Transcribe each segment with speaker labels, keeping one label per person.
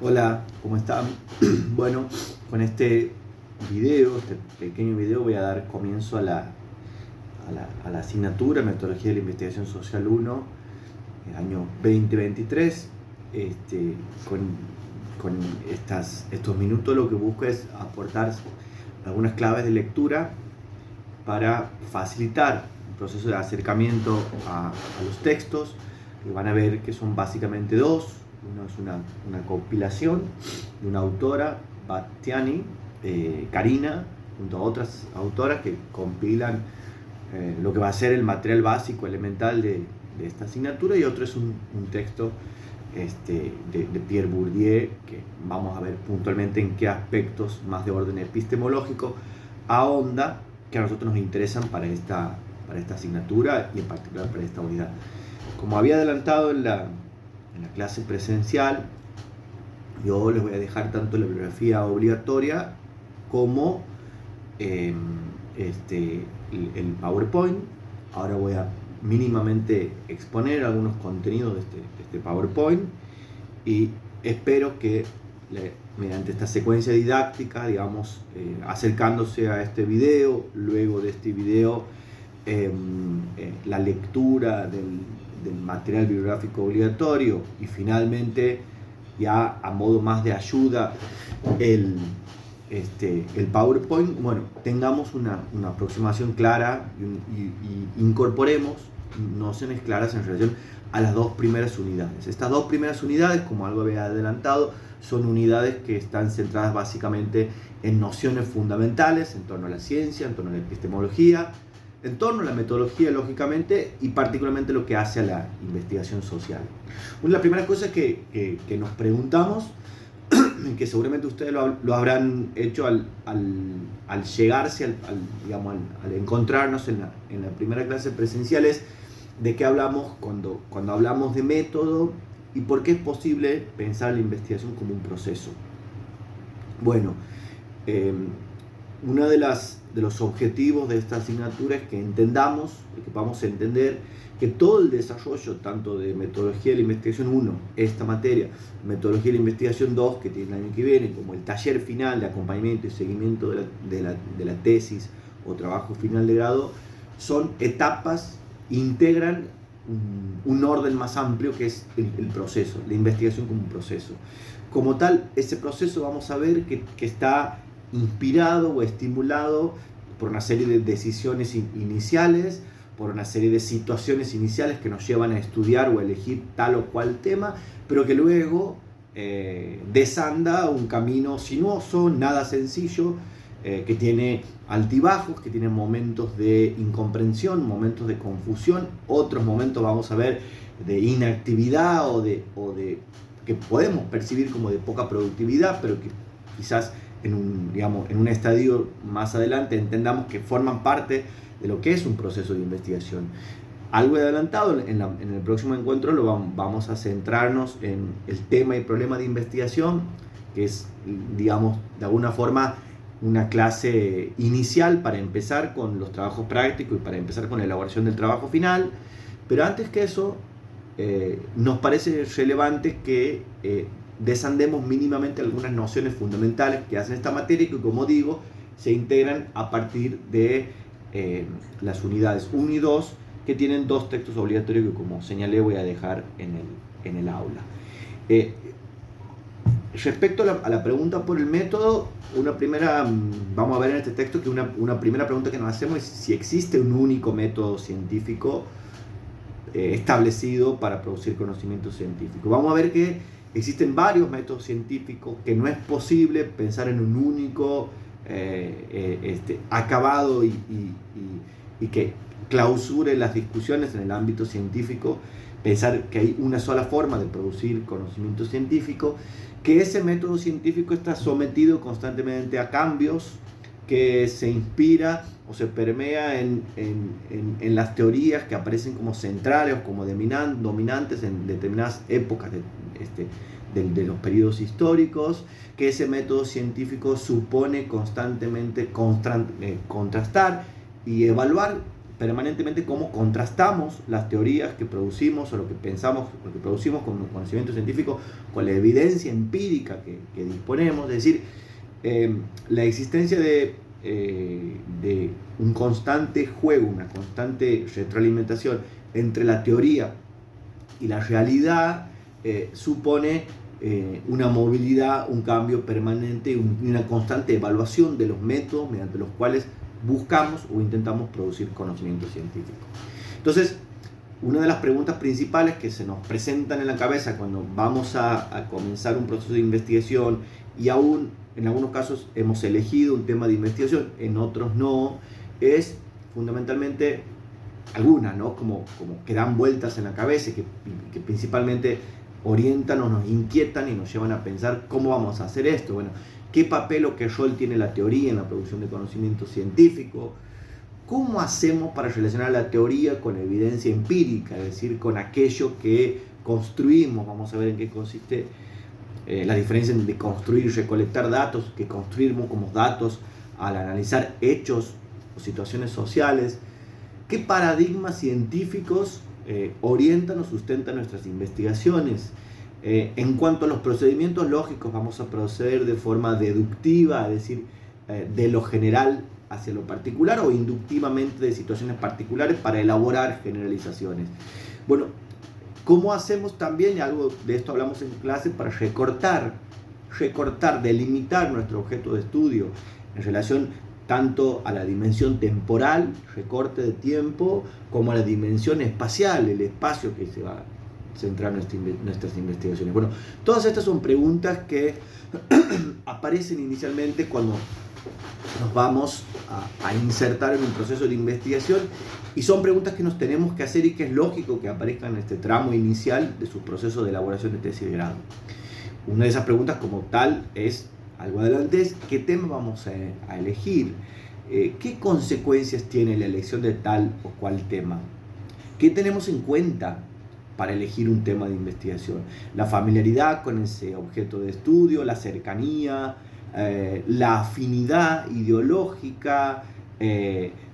Speaker 1: Hola, ¿cómo están? Bueno, con este pequeño video, voy a dar comienzo a la asignatura Metodología de la Investigación Social 1, año 2023. Este, con estos minutos lo que busco es aportar algunas claves de lectura para facilitar el proceso de acercamiento a los textos, que van a ver que son básicamente dos. Uno es una compilación de una autora, Battiani, Karina, junto a otras autoras que compilan lo que va a ser el material básico, elemental de esta asignatura, y otro es un texto de Pierre Bourdieu, que vamos a ver puntualmente en qué aspectos más de orden epistemológico ahonda, que a nosotros nos interesan para esta asignatura y en particular para esta unidad. Como había adelantado en la clase presencial, yo les voy a dejar tanto la bibliografía obligatoria como el PowerPoint. Ahora voy a mínimamente exponer algunos contenidos de este PowerPoint, y espero que mediante esta secuencia didáctica, digamos, acercándose a este video, luego de este video la lectura del material bibliográfico obligatorio, y finalmente, ya a modo más de ayuda, el PowerPoint, bueno, tengamos una aproximación clara y incorporemos nociones claras en relación a las dos primeras unidades. Estas dos primeras unidades, como algo había adelantado, son unidades que están centradas básicamente en nociones fundamentales en torno a la ciencia, en torno a la epistemología, en torno a la metodología, lógicamente, y particularmente lo que hace a la investigación social. Una de las primeras cosas que nos preguntamos, que seguramente ustedes lo habrán hecho al llegarse, al encontrarnos en la primera clase presencial, es de qué hablamos cuando hablamos de método y por qué es posible pensar la investigación como un proceso. Bueno, uno de los objetivos de esta asignatura es que entendamos, que vamos a entender que todo el desarrollo, tanto de metodología de la investigación 1, esta materia, metodología de la investigación 2, que tiene el año que viene, como el taller final de acompañamiento y seguimiento de la tesis o trabajo final de grado, son etapas, integran un orden más amplio, que es el proceso, la investigación como un proceso. Como tal, ese proceso vamos a ver que está inspirado o estimulado por una serie de decisiones iniciales, por una serie de situaciones iniciales que nos llevan a estudiar o a elegir tal o cual tema, pero que luego desanda un camino sinuoso, nada sencillo, que tiene altibajos, que tiene momentos de incomprensión, momentos de confusión, otros momentos vamos a ver de inactividad o de que podemos percibir como de poca productividad, pero que quizás en un estadio más adelante entendamos que forman parte de lo que es un proceso de investigación. Algo adelantado, en el próximo encuentro vamos a centrarnos en el tema y problema de investigación, que es, digamos, de alguna forma una clase inicial para empezar con los trabajos prácticos y para empezar con la elaboración del trabajo final. Pero antes que eso, nos parece relevante que desandemos mínimamente algunas nociones fundamentales que hacen esta materia y que, como digo, se integran a partir de las unidades 1 y 2, que tienen dos textos obligatorios que, como señalé, voy a dejar en el aula. Respecto a la pregunta por el método, vamos a ver en este texto que una primera pregunta que nos hacemos es si existe un único método científico establecido para producir conocimiento científico. Vamos a ver que existen varios métodos científicos, que no es posible pensar en un único acabado y que clausure las discusiones en el ámbito científico, pensar que hay una sola forma de producir conocimiento científico, que ese método científico está sometido constantemente a cambios, que se inspira o se permea en las teorías que aparecen como centrales o como dominantes en determinadas épocas de los periodos históricos, que ese método científico supone constantemente contrastar y evaluar permanentemente cómo contrastamos las teorías que producimos o lo que pensamos, lo que producimos con conocimiento científico, con la evidencia empírica que disponemos. Es decir, la existencia de un constante juego, una constante retroalimentación entre la teoría y la realidad supone una movilidad, un cambio permanente y una constante evaluación de los métodos mediante los cuales buscamos o intentamos producir conocimiento científico. Entonces, una de las preguntas principales que se nos presentan en la cabeza cuando vamos a comenzar un proceso de investigación, y aún en algunos casos hemos elegido un tema de investigación, en otros no, es fundamentalmente algunas, ¿no? Como que dan vueltas en la cabeza y que principalmente orientan o nos inquietan y nos llevan a pensar cómo vamos a hacer esto. Bueno, ¿qué papel o qué rol tiene la teoría en la producción de conocimiento científico? ¿Cómo hacemos para relacionar la teoría con la evidencia empírica, es decir, con aquello que construimos? Vamos a ver en qué consiste la diferencia entre construir y recolectar datos, que construimos como datos al analizar hechos o situaciones sociales. ¿Qué paradigmas científicos orientan o sustentan nuestras investigaciones? En cuanto a los procedimientos lógicos, vamos a proceder de forma deductiva, es decir, de lo general hacia lo particular, o inductivamente de situaciones particulares para elaborar generalizaciones. Bueno, ¿cómo hacemos también, y algo de esto hablamos en clase, para recortar, delimitar nuestro objeto de estudio en relación tanto a la dimensión temporal, recorte de tiempo, como a la dimensión espacial, el espacio que se va a centrar nuestras investigaciones? Bueno, todas estas son preguntas que aparecen inicialmente cuando nos vamos a insertar en un proceso de investigación, y son preguntas que nos tenemos que hacer y que es lógico que aparezcan en este tramo inicial de su proceso de elaboración de tesis de grado. Una de esas preguntas como tal es, algo adelante, es ¿qué tema vamos a elegir? ¿Qué consecuencias tiene la elección de tal o cual tema? ¿Qué tenemos en cuenta para elegir un tema de investigación? La familiaridad con ese objeto de estudio, la cercanía, la afinidad ideológica,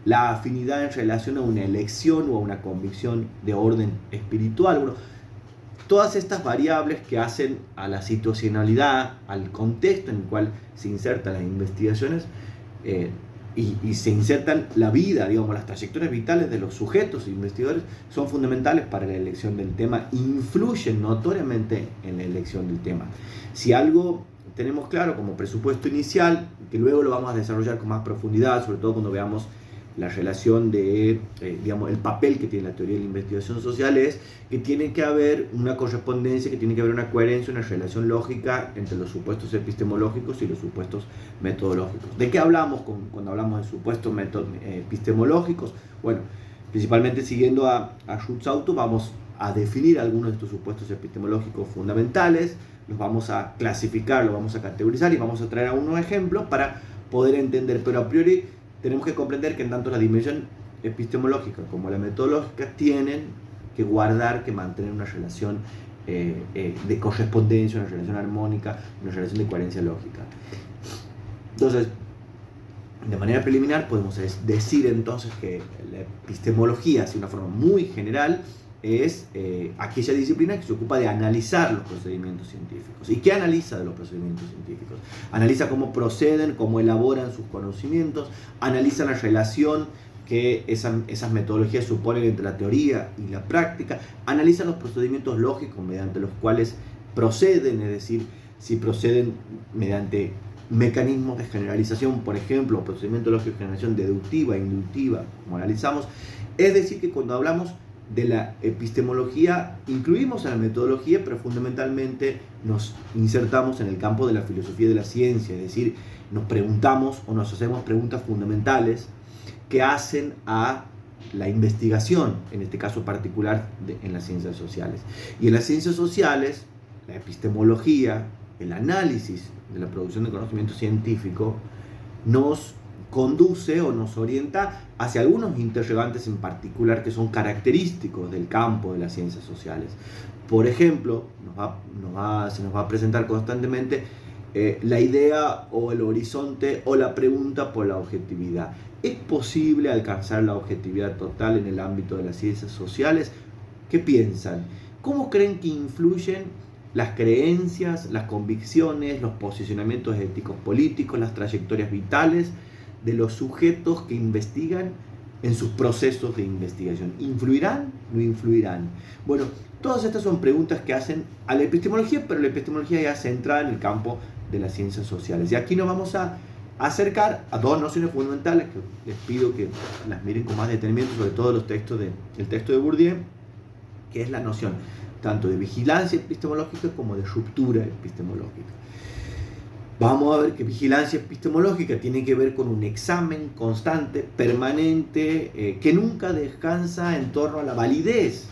Speaker 1: la afinidad en relación a una elección o a una convicción de orden espiritual. Bueno, todas estas variables que hacen a la situacionalidad, al contexto en el cual se insertan las investigaciones y se insertan la vida, digamos, las trayectorias vitales de los sujetos e investigadores, son fundamentales para la elección del tema, influyen notoriamente en la elección del tema. Si algo tenemos claro como presupuesto inicial, que luego lo vamos a desarrollar con más profundidad, sobre todo cuando veamos la relación de, digamos, el papel que tiene la teoría de la investigación social, es que tiene que haber una correspondencia, que tiene que haber una coherencia, una relación lógica entre los supuestos epistemológicos y los supuestos metodológicos. ¿De qué hablamos cuando hablamos de supuestos epistemológicos? Bueno, principalmente siguiendo a Schutzauto, vamos a definir algunos de estos supuestos epistemológicos fundamentales, los vamos a clasificar, los vamos a categorizar y vamos a traer algunos ejemplos para poder entender, pero a priori tenemos que comprender que en tanto la dimensión epistemológica como la metodológica tienen que guardar, que mantener una relación de correspondencia, una relación armónica, una relación de coherencia lógica. Entonces, de manera preliminar podemos decir entonces que la epistemología, de una forma muy general, es aquella disciplina que se ocupa de analizar los procedimientos científicos. ¿Y qué analiza de los procedimientos científicos? Analiza cómo proceden, cómo elaboran sus conocimientos, analiza la relación que esas metodologías suponen entre la teoría y la práctica, analiza los procedimientos lógicos mediante los cuales proceden, es decir, si proceden mediante mecanismos de generalización, por ejemplo, procedimientos lógicos de generación deductiva e inductiva, como analizamos. Es decir, que cuando hablamos de la epistemología incluimos a la metodología, pero fundamentalmente nos insertamos en el campo de la filosofía de la ciencia, es decir, nos preguntamos o nos hacemos preguntas fundamentales que hacen a la investigación, en este caso particular en las ciencias sociales. Y en las ciencias sociales, la epistemología, el análisis de la producción de conocimiento científico, nos conduce o nos orienta hacia algunos interrogantes en particular que son característicos del campo de las ciencias sociales. Por ejemplo, se nos va a presentar constantemente la idea o el horizonte o la pregunta por la objetividad. ¿Es posible alcanzar la objetividad total en el ámbito de las ciencias sociales? ¿Qué piensan? ¿Cómo creen que influyen las creencias, las convicciones, los posicionamientos éticos políticos, las trayectorias vitales de los sujetos que investigan en sus procesos de investigación? ¿Influirán? ¿No influirán? Bueno, todas estas son preguntas que hacen a la epistemología, pero la epistemología ya centrada en el campo de las ciencias sociales. Y aquí nos vamos a acercar a dos nociones fundamentales que les pido que las miren con más detenimiento, sobre todo el texto de Bourdieu, que es la noción tanto de vigilancia epistemológica como de ruptura epistemológica. Vamos a ver que vigilancia epistemológica tiene que ver con un examen constante, permanente, que nunca descansa en torno a la validez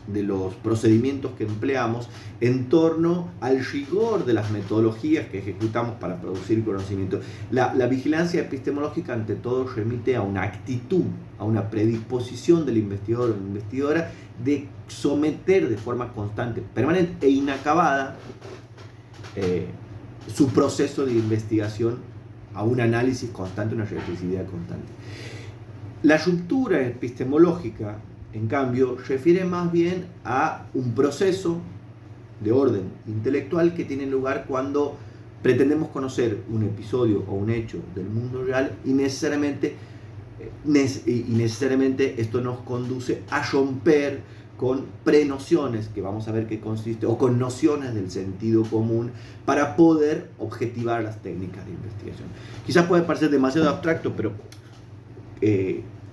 Speaker 1: de los procedimientos que empleamos, en torno al rigor de las metodologías que ejecutamos para producir conocimiento. La vigilancia epistemológica ante todo remite a una actitud, a una predisposición del investigador o la investigadora de someter de forma constante, permanente e inacabada su proceso de investigación a un análisis constante, una reflexividad constante. La ruptura epistemológica, en cambio, refiere más bien a un proceso de orden intelectual que tiene lugar cuando pretendemos conocer un episodio o un hecho del mundo real y necesariamente esto nos conduce a romper con prenociones, que vamos a ver qué consiste, o con nociones del sentido común para poder objetivar las técnicas de investigación. Quizás puede parecer demasiado abstracto, pero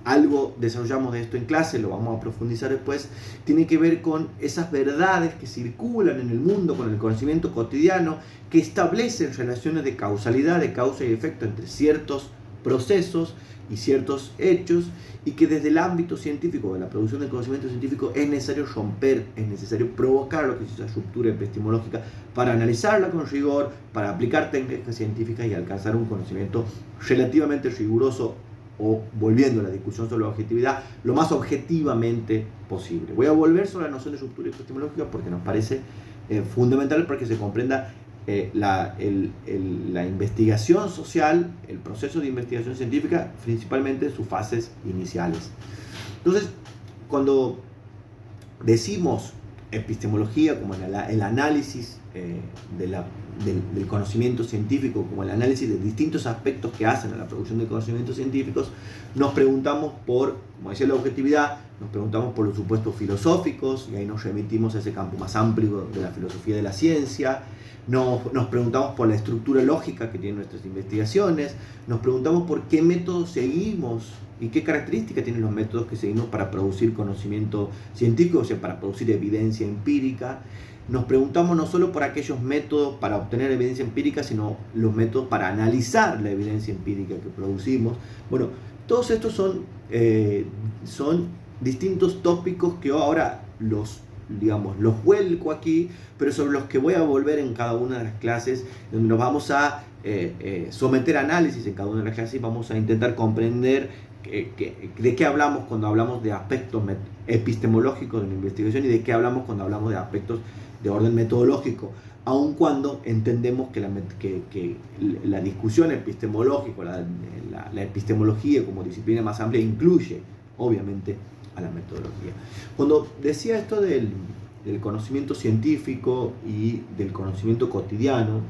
Speaker 1: algo desarrollamos de esto en clase, lo vamos a profundizar después, tiene que ver con esas verdades que circulan en el mundo, con el conocimiento cotidiano, que establecen relaciones de causalidad, de causa y efecto entre ciertos procesos y ciertos hechos, y que desde el ámbito científico, de la producción del conocimiento científico, es necesario romper, es necesario provocar lo que es esa ruptura epistemológica para analizarla con rigor, para aplicar técnicas científicas y alcanzar un conocimiento relativamente riguroso, o volviendo a la discusión sobre la objetividad, lo más objetivamente posible. Voy a volver sobre la noción de ruptura epistemológica porque nos parece fundamental para que se comprenda la investigación social, el proceso de investigación científica, principalmente en sus fases iniciales. Entonces, cuando decimos epistemología como el análisis del conocimiento científico, como el análisis de distintos aspectos que hacen a la producción de conocimientos científicos, nos preguntamos por, como decía la objetividad, nos preguntamos por los supuestos filosóficos, y ahí nos remitimos a ese campo más amplio de la filosofía de la ciencia. Nos preguntamos por la estructura lógica que tienen nuestras investigaciones, nos preguntamos por qué métodos seguimos y qué características tienen los métodos que seguimos para producir conocimiento científico, o sea, para producir evidencia empírica. Nos preguntamos no solo por aquellos métodos para obtener evidencia empírica, sino los métodos para analizar la evidencia empírica que producimos. Bueno, todos estos son distintos tópicos que ahora los vuelco aquí, pero sobre los que voy a volver en cada una de las clases, donde nos vamos a someter a análisis en cada una de las clases y vamos a intentar comprender de qué hablamos cuando hablamos de aspectos epistemológicos de la investigación y de qué hablamos cuando hablamos de aspectos de orden metodológico, aun cuando entendemos que la discusión epistemológica, la epistemología como disciplina más amplia incluye, obviamente, a la metodología. Cuando decía esto del conocimiento científico y del conocimiento cotidiano,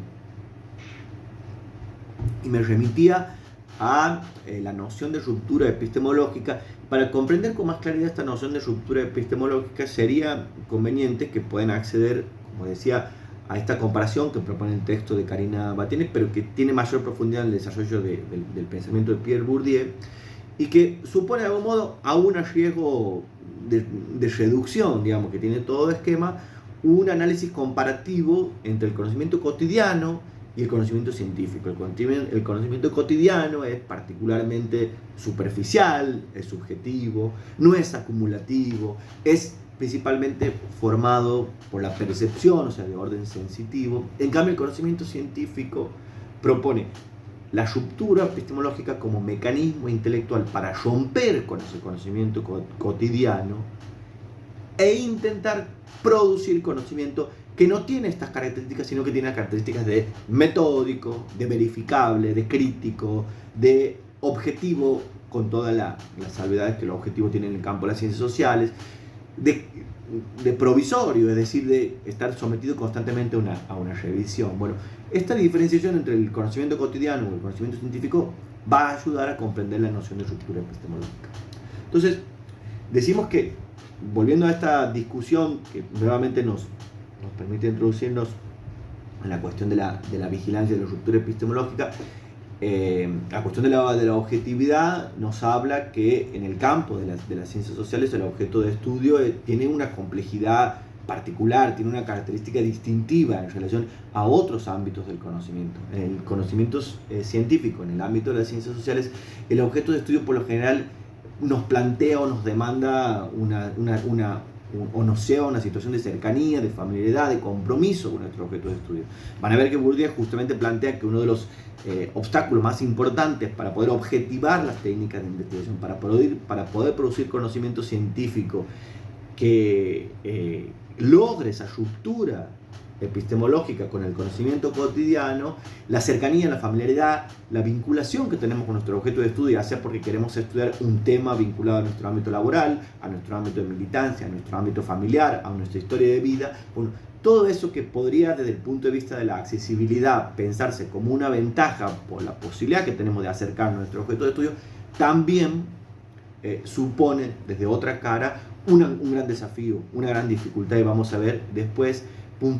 Speaker 1: y me remitía a la noción de ruptura epistemológica, para comprender con más claridad esta noción de ruptura epistemológica sería conveniente que puedan acceder, como decía, a esta comparación que propone el texto de Karina Batiene, pero que tiene mayor profundidad en el desarrollo del pensamiento de Pierre Bourdieu, y que supone de algún modo, a un riesgo de reducción, digamos, que tiene todo esquema, un análisis comparativo entre el conocimiento cotidiano y el conocimiento científico. El conocimiento cotidiano es particularmente superficial, es subjetivo, no es acumulativo, es principalmente formado por la percepción, o sea, de orden sensitivo. En cambio, el conocimiento científico propone la ruptura epistemológica como mecanismo intelectual para romper con ese conocimiento cotidiano e intentar producir conocimiento que no tiene estas características, sino que tiene las características de metódico, de verificable, de crítico, de objetivo, con todas las salvedades que los objetivos tienen en el campo de las ciencias sociales, de provisorio, es decir, de estar sometido constantemente a una revisión. Bueno, esta diferenciación entre el conocimiento cotidiano y el conocimiento científico va a ayudar a comprender la noción de ruptura epistemológica. Entonces, decimos que, volviendo a esta discusión que nuevamente nos permite introducirnos en la cuestión de la vigilancia de la ruptura epistemológica, la cuestión de la objetividad nos habla que en el campo de las ciencias sociales el objeto de estudio tiene una complejidad particular, tiene una característica distintiva en relación a otros ámbitos del conocimiento. En el conocimiento científico, en el ámbito de las ciencias sociales, el objeto de estudio por lo general nos plantea o nos demanda o nos lleva a una situación de cercanía, de familiaridad, de compromiso con nuestro objeto de estudio. Van a ver que Bourdieu justamente plantea que uno de los obstáculos más importantes para poder objetivar las técnicas de investigación, para poder producir conocimiento científico que logre esa ruptura epistemológica con el conocimiento cotidiano, la cercanía, la familiaridad, la vinculación que tenemos con nuestro objeto de estudio, ya sea porque queremos estudiar un tema vinculado a nuestro ámbito laboral, a nuestro ámbito de militancia, a nuestro ámbito familiar, a nuestra historia de vida. Bueno, todo eso que podría, desde el punto de vista de la accesibilidad, pensarse como una ventaja por la posibilidad que tenemos de acercarnos a nuestro objeto de estudio, también supone, desde otra cara, un gran desafío, una gran dificultad, y vamos a ver después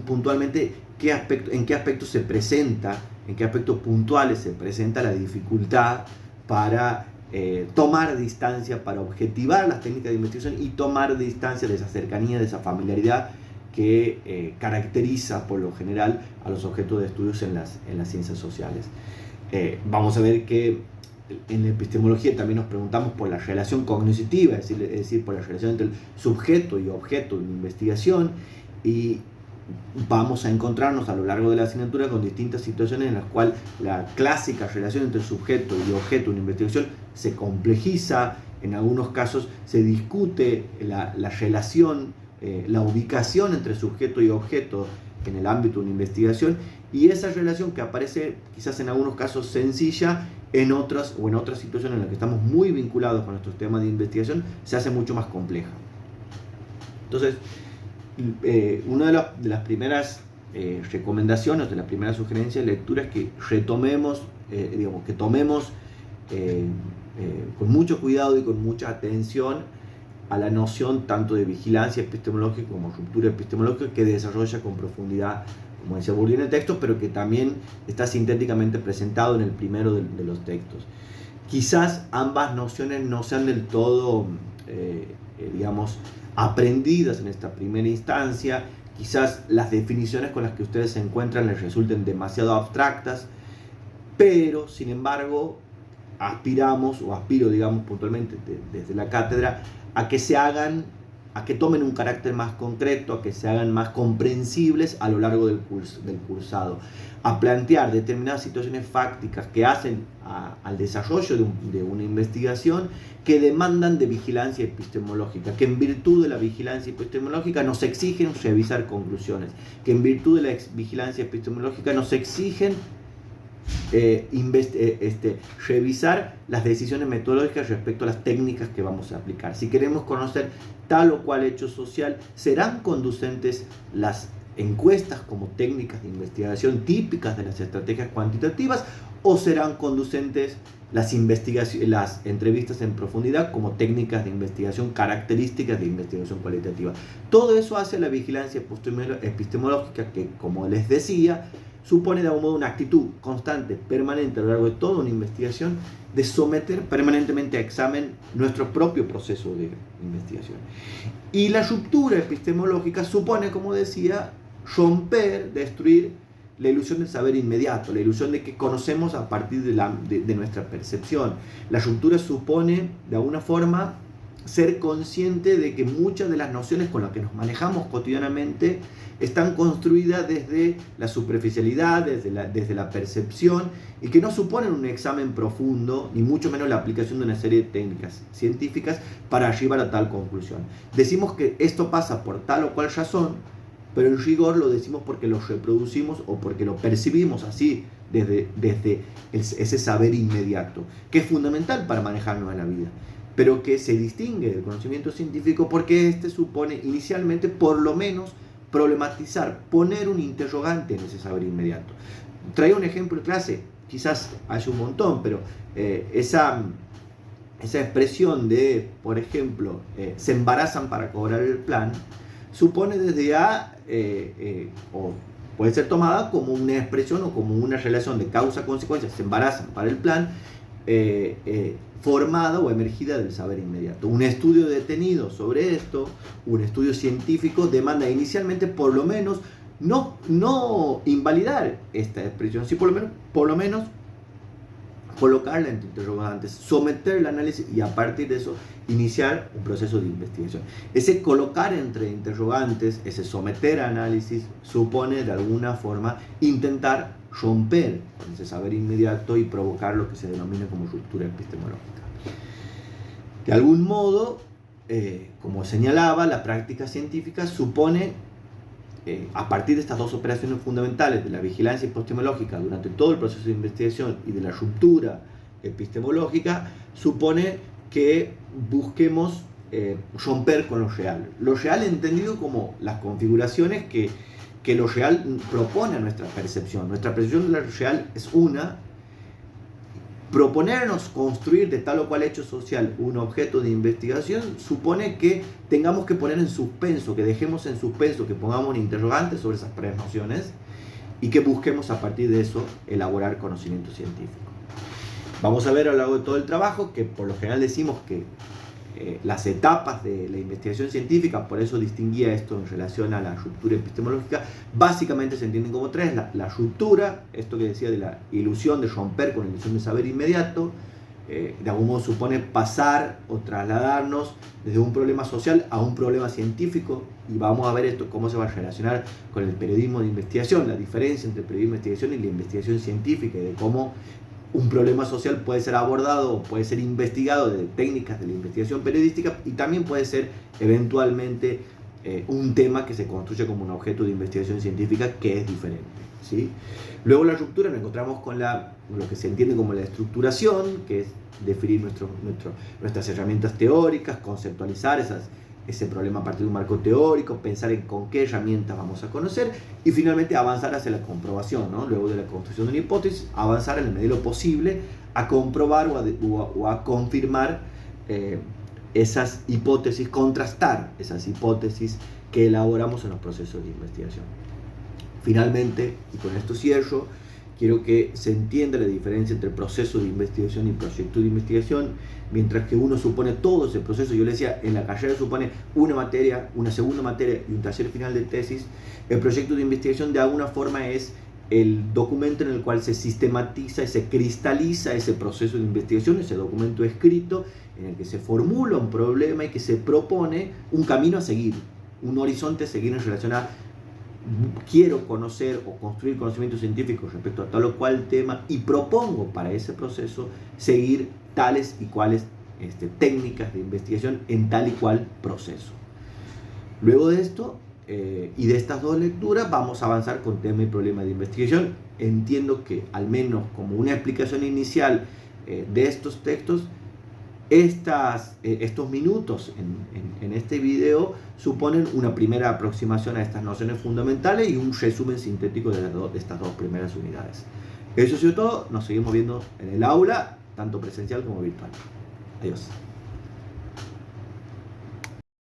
Speaker 1: puntualmente en qué aspectos se presenta, en qué aspectos puntuales se presenta la dificultad para tomar distancia, para objetivar las técnicas de investigación y tomar distancia de esa cercanía, de esa familiaridad que caracteriza por lo general a los objetos de estudios en las ciencias sociales. Vamos a ver que en la epistemología también nos preguntamos por la relación cognitiva, es decir, por la relación entre el sujeto y objeto de investigación, y vamos a encontrarnos a lo largo de la asignatura con distintas situaciones en las cuales la clásica relación entre sujeto y objeto de una investigación se complejiza, en algunos casos se discute la relación, la ubicación entre sujeto y objeto en el ámbito de una investigación, y esa relación que aparece quizás en algunos casos sencilla, en otras situaciones en las que estamos muy vinculados con nuestros temas de investigación, se hace mucho más compleja. Entonces, una de las primeras recomendaciones, de las primeras sugerencias de lectura es que retomemos, que tomemos con mucho cuidado y con mucha atención a la noción tanto de vigilancia epistemológica como ruptura epistemológica, que desarrolla con profundidad, como decía Bourdieu en el texto, pero que también está sintéticamente presentado en el primero de los textos. Quizás ambas nociones no sean del todo, aprendidas en esta primera instancia, quizás las definiciones con las que ustedes se encuentran les resulten demasiado abstractas, pero sin embargo aspiro, puntualmente desde la cátedra, a que tomen un carácter más concreto, a que se hagan más comprensibles a lo largo del cursado, a plantear determinadas situaciones fácticas que hacen al desarrollo de una investigación, que demandan de vigilancia epistemológica, que en virtud de la vigilancia epistemológica nos exigen revisar conclusiones, que en virtud de la vigilancia epistemológica nos exigen revisar las decisiones metodológicas respecto a las técnicas que vamos a aplicar. Si queremos conocer tal o cual hecho social, ¿serán conducentes las encuestas como técnicas de investigación típicas de las estrategias cuantitativas, o serán conducentes las entrevistas en profundidad como técnicas de investigación características de investigación cualitativa? Todo eso hace la vigilancia epistemológica, que, como les decía, supone de algún modo una actitud constante, permanente a lo largo de toda una investigación, de someter permanentemente a examen nuestro propio proceso de investigación. Y la ruptura epistemológica supone, como decía, destruir la ilusión del saber inmediato, la ilusión de que conocemos a partir de nuestra percepción. La ruptura supone, de alguna forma, ser consciente de que muchas de las nociones con las que nos manejamos cotidianamente están construidas desde la superficialidad, desde la percepción, y que no suponen un examen profundo, ni mucho menos la aplicación de una serie de técnicas científicas para llegar a tal conclusión. Decimos que esto pasa por tal o cual razón, pero en rigor lo decimos porque lo reproducimos o porque lo percibimos así desde ese saber inmediato, que es fundamental para manejarnos en la vida, pero que se distingue del conocimiento científico porque este supone inicialmente por lo menos problematizar, poner un interrogante en ese saber inmediato. Traía un ejemplo de clase, quizás haya un montón, pero esa expresión de, por ejemplo, se embarazan para cobrar el plan, supone desde ya, o puede ser tomada como una expresión o como una relación de causa-consecuencia, se embarazan para el plan, formada o emergida del saber inmediato. Un estudio detenido sobre esto, un estudio científico, demanda inicialmente por lo menos no invalidar esta expresión, sí por lo menos colocarla entre interrogantes, someter el análisis y a partir de eso iniciar un proceso de investigación. Ese colocar entre interrogantes, ese someter a análisis, supone de alguna forma intentar romper con ese saber inmediato y provocar lo que se denomina como ruptura epistemológica. De algún modo, como señalaba, la práctica científica supone, a partir de estas dos operaciones fundamentales de la vigilancia epistemológica durante todo el proceso de investigación y de la ruptura epistemológica, supone que busquemos romper con lo real. Lo real entendido como las configuraciones que lo real propone a nuestra percepción. Nuestra percepción de lo real es una. Proponernos construir de tal o cual hecho social un objeto de investigación supone que tengamos que poner en suspenso, que dejemos en suspenso, que pongamos interrogantes sobre esas prenociones y que busquemos a partir de eso elaborar conocimiento científico. Vamos a ver a lo largo de todo el trabajo que por lo general decimos que las etapas de la investigación científica, por eso distinguía esto en relación a la ruptura epistemológica, básicamente se entienden como tres. La ruptura, esto que decía de la ilusión de romper con la ilusión de saber inmediato, de algún modo supone pasar o trasladarnos desde un problema social a un problema científico, y vamos a ver esto cómo se va a relacionar con el periodismo de investigación, la diferencia entre el periodismo de investigación y la investigación científica, y de cómo un problema social puede ser abordado o puede ser investigado de técnicas de la investigación periodística y también puede ser eventualmente un tema que se construye como un objeto de investigación científica que es diferente, ¿sí? Luego la ruptura nos encontramos con lo que se entiende como la estructuración, que es definir nuestras herramientas teóricas, conceptualizar ese problema a partir de un marco teórico, pensar en con qué herramientas vamos a conocer y finalmente avanzar hacia la comprobación, ¿no? Luego de la construcción de una hipótesis, avanzar en la medida de lo posible a comprobar o a confirmar esas hipótesis, contrastar esas hipótesis que elaboramos en los procesos de investigación. Finalmente, y con esto cierro, quiero que se entienda la diferencia entre proceso de investigación y proyecto de investigación. Mientras que uno supone todo ese proceso, yo le decía, en la carrera supone una materia, una segunda materia y un taller final de tesis, el proyecto de investigación de alguna forma es el documento en el cual se sistematiza y se cristaliza ese proceso de investigación, ese documento escrito en el que se formula un problema y que se propone un camino a seguir, un horizonte a seguir en relación a quiero conocer o construir conocimiento científico respecto a tal o cual tema y propongo para ese proceso seguir tales y cuales técnicas de investigación en tal y cual proceso. Luego de esto y de estas dos lecturas vamos a avanzar con tema y problema de investigación. Entiendo que al menos como una explicación inicial de estos textos, estos minutos en este video suponen una primera aproximación a estas nociones fundamentales y un resumen sintético de estas dos primeras unidades. Eso ha sido todo, nos seguimos viendo en el aula, tanto presencial como virtual. Adiós.